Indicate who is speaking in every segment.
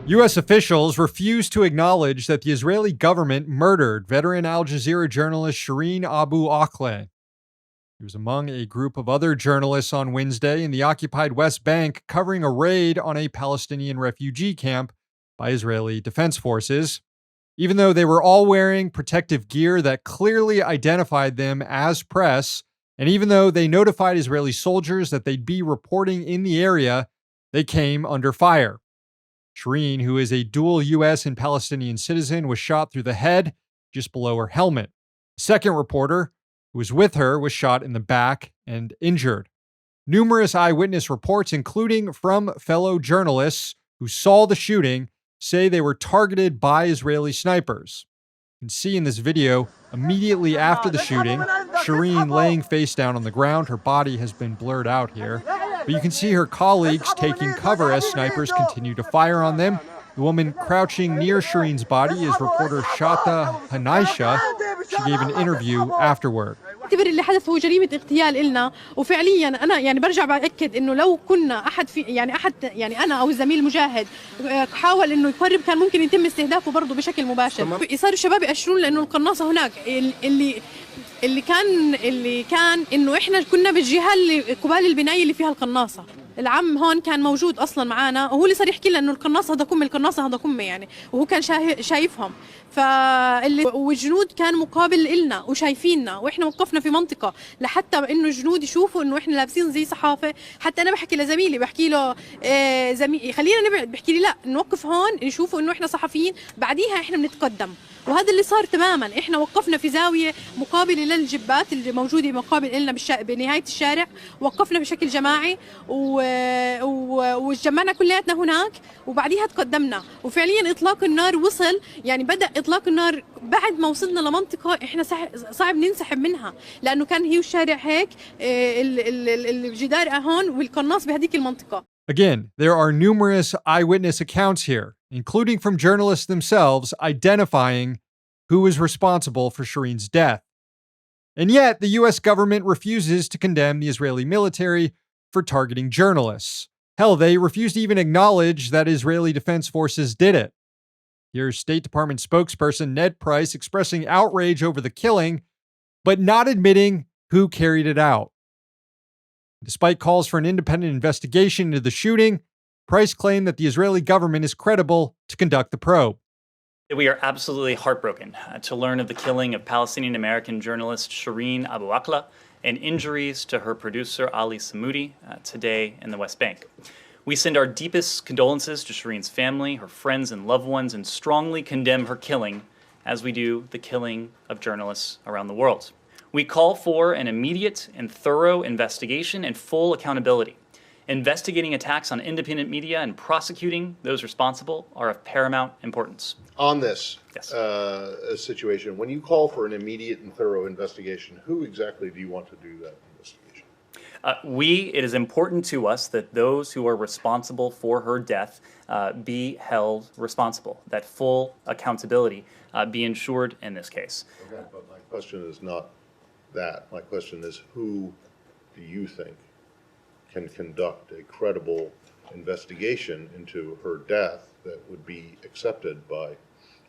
Speaker 1: U.S. officials refuse to acknowledge that the Israeli government murdered veteran Al Jazeera journalist Shireen Abu Akleh. He was among a group of other journalists on Wednesday in the occupied West Bank covering a raid on a Palestinian refugee camp by Israeli defense forces. Even though they were all wearing protective gear that clearly identified them as press, and even though they notified Israeli soldiers that they'd be reporting in the area, they came under fire. Shireen, who is a dual U.S. and Palestinian citizen, was shot through the head just below her helmet. A second reporter, who was with her, was shot in the back and injured. Numerous eyewitness reports, including from fellow journalists who saw the shooting, say they were targeted by Israeli snipers. You can see in this video, immediately after the shooting, Shireen laying face down on the ground. Her body has been blurred out here. But you can see her colleagues taking cover as snipers continue to fire on them. The woman crouching near Shireen's body is reporter Shata Hanaisha. She gave an interview afterward.
Speaker 2: اعتبر اللي حدث هو جريمه اغتيال إلنا وفعليا انا برجع باكد انه لو كنا احد انا او الزميل مجاهد حاول انه يقرب كان ممكن يتم استهدافه برضه بشكل مباشر. صار الشباب يأشرون لانه القناصه هناك اللي كان انه احنا كنا بالجهه اللي قبال البنايه اللي فيها القناصه. العم هون كان موجود اصلا معنا وهو اللي صار يحكي لنا انه القناصه هذا كمه يعني وهو كان شايفهم والجنود كان مقابل إلنا وشايفيننا واحنا وقفنا في منطقه لحتى انه الجنود يشوفوا انه احنا لابسين زي صحافه. حتى انا بحكي لزميلي بحكي له زميلي خلينا نبعد بحكي لي لا نوقف هون يشوفوا انه احنا صحفيين بعديها احنا بنتقدم. وهذا اللي صار تماما. احنا وقفنا في زاويه مقابله للجبات اللي موجوده مقابل إلنا بنهايه الشارع. وقفنا بشكل جماعي وجمعنا كلياتنا هناك وبعديها تقدمنا. وفعليا اطلاق النار وصل يعني بدا اطلاق النار بعد ما وصلنا لمنطقه احنا صعب ننسحب منها لانه كان هي الشارع هيك الجدار هون والقناص بهذيك المنطقه.
Speaker 1: Again, there are numerous eyewitness accounts here, including from journalists themselves, identifying who was responsible for Shireen's death. And yet, the U.S. government refuses to condemn the Israeli military for targeting journalists. Hell, they refuse to even acknowledge that Israeli defense forces did it. Here's State Department spokesperson Ned Price expressing outrage over the killing, but not admitting who carried it out. Despite calls for an independent investigation into the shooting, Price claimed that the Israeli government is credible to conduct the probe.
Speaker 3: We are absolutely heartbroken to learn of the killing of Palestinian-American journalist Shireen Abu Akleh and injuries to her producer Ali Samudi today in the West Bank. We send our deepest condolences to Shireen's family, her friends and loved ones, and strongly condemn her killing as we do the killing of journalists around the world. We call for an immediate and thorough investigation and full accountability. Investigating attacks on independent media and prosecuting those responsible are of paramount importance.
Speaker 4: On this
Speaker 3: Yes.
Speaker 4: Situation, when you call for an immediate and thorough investigation, who exactly do you want to do that investigation?
Speaker 3: It is important to us that those who are responsible for her death be held responsible, that full accountability be ensured in this case.
Speaker 4: Okay, but my question is not that. My question is, who do you think can conduct a credible investigation into her death that would be accepted by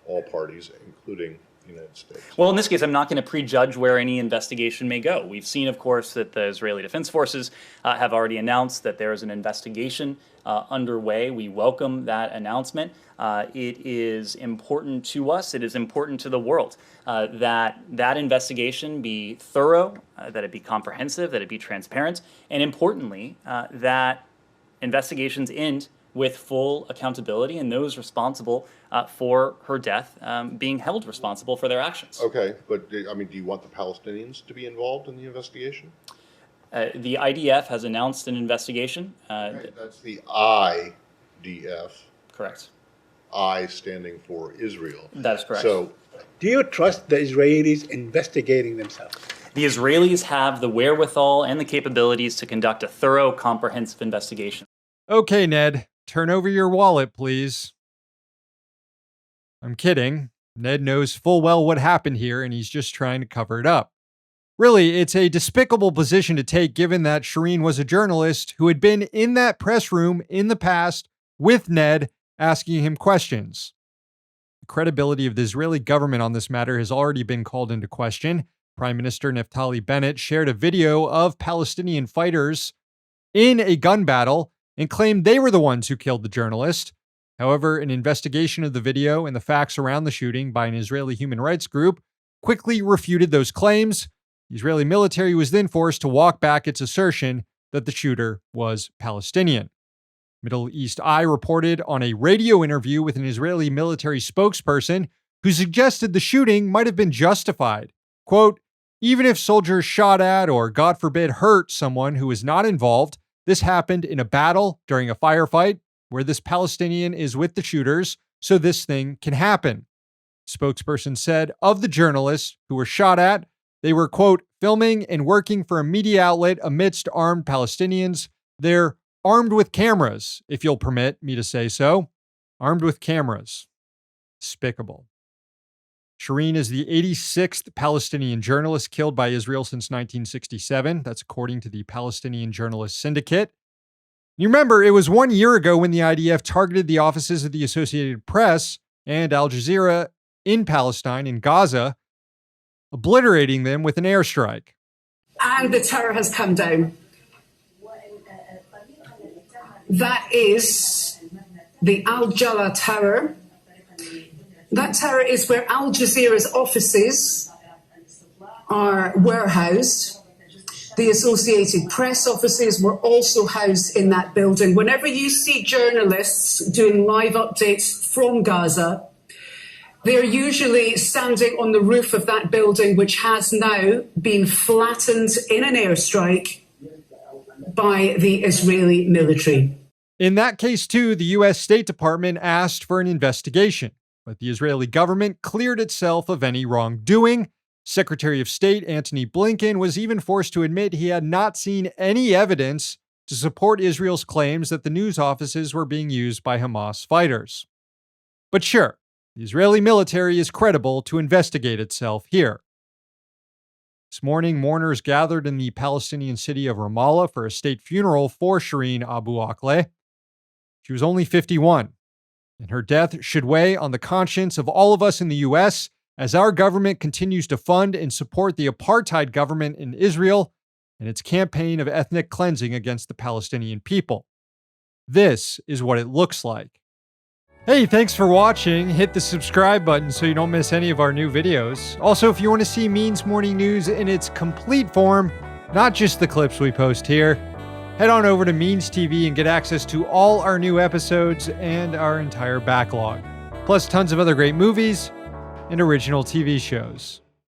Speaker 4: all parties, including the United States?
Speaker 3: Well, in this case, I'm not going to prejudge where any investigation may go. We've seen, of course, that the Israeli Defense Forces have already announced that there is an investigation underway. We welcome that announcement. It is important to us, it is important to the world that investigation be thorough, that it be comprehensive, that it be transparent, and importantly, that investigations end with full accountability and those responsible for her death being held responsible for their actions.
Speaker 4: Okay, but do you want the Palestinians to be involved in the investigation?
Speaker 3: The IDF has announced an investigation.
Speaker 4: Okay, that's the IDF.
Speaker 3: Correct.
Speaker 4: I standing for Israel.
Speaker 3: That is correct.
Speaker 4: So,
Speaker 5: do you trust the Israelis investigating themselves?
Speaker 3: The Israelis have the wherewithal and the capabilities to conduct a thorough, comprehensive investigation.
Speaker 1: Okay, Ned, turn over your wallet, please. I'm kidding. Ned knows full well what happened here, and he's just trying to cover it up. Really, it's a despicable position to take given that Shireen was a journalist who had been in that press room in the past with Ned asking him questions. The credibility of the Israeli government on this matter has already been called into question. Prime Minister Naftali Bennett shared a video of Palestinian fighters in a gun battle and claimed they were the ones who killed the journalist. However, an investigation of the video and the facts around the shooting by an Israeli human rights group quickly refuted those claims. The Israeli military was then forced to walk back its assertion that the shooter was Palestinian. Middle East Eye reported on a radio interview with an Israeli military spokesperson who suggested the shooting might have been justified. Quote, even if soldiers shot at or, God forbid, hurt someone who was not involved, this happened in a battle during a firefight where this Palestinian is with the shooters, so this thing can happen. The spokesperson said of the journalists who were shot at, they were, quote, filming and working for a media outlet amidst armed Palestinians. They're armed with cameras, if you'll permit me to say so. Armed with cameras. Despicable. Shireen is the 86th Palestinian journalist killed by Israel since 1967. That's according to the Palestinian Journalist Syndicate. You remember, it was 1 year ago when the IDF targeted the offices of the Associated Press and Al Jazeera in Palestine, in Gaza, obliterating them with an airstrike.
Speaker 6: And the terror has come down. That is the Al Jala Tower. That tower is where Al Jazeera's offices are warehoused. The Associated Press offices were also housed in that building. Whenever you see journalists doing live updates from Gaza, they're usually standing on the roof of that building, which has now been flattened in an airstrike by the Israeli military.
Speaker 1: In that case, too, the U.S. State Department asked for an investigation, but the Israeli government cleared itself of any wrongdoing. Secretary of State Antony Blinken was even forced to admit he had not seen any evidence to support Israel's claims that the news offices were being used by Hamas fighters. But sure, the Israeli military is credible to investigate itself here. This morning, mourners gathered in the Palestinian city of Ramallah for a state funeral for Shireen Abu Akleh. She was only 51, and her death should weigh on the conscience of all of us in the U.S. as our government continues to fund and support the apartheid government in Israel and its campaign of ethnic cleansing against the Palestinian people. This is what it looks like. Hey, thanks for watching. Hit the subscribe button so you don't miss any of our new videos. Also, if you want to see Means Morning News in its complete form, not just the clips we post here, head on over to Means TV and get access to all our new episodes and our entire backlog, plus tons of other great movies and original TV shows.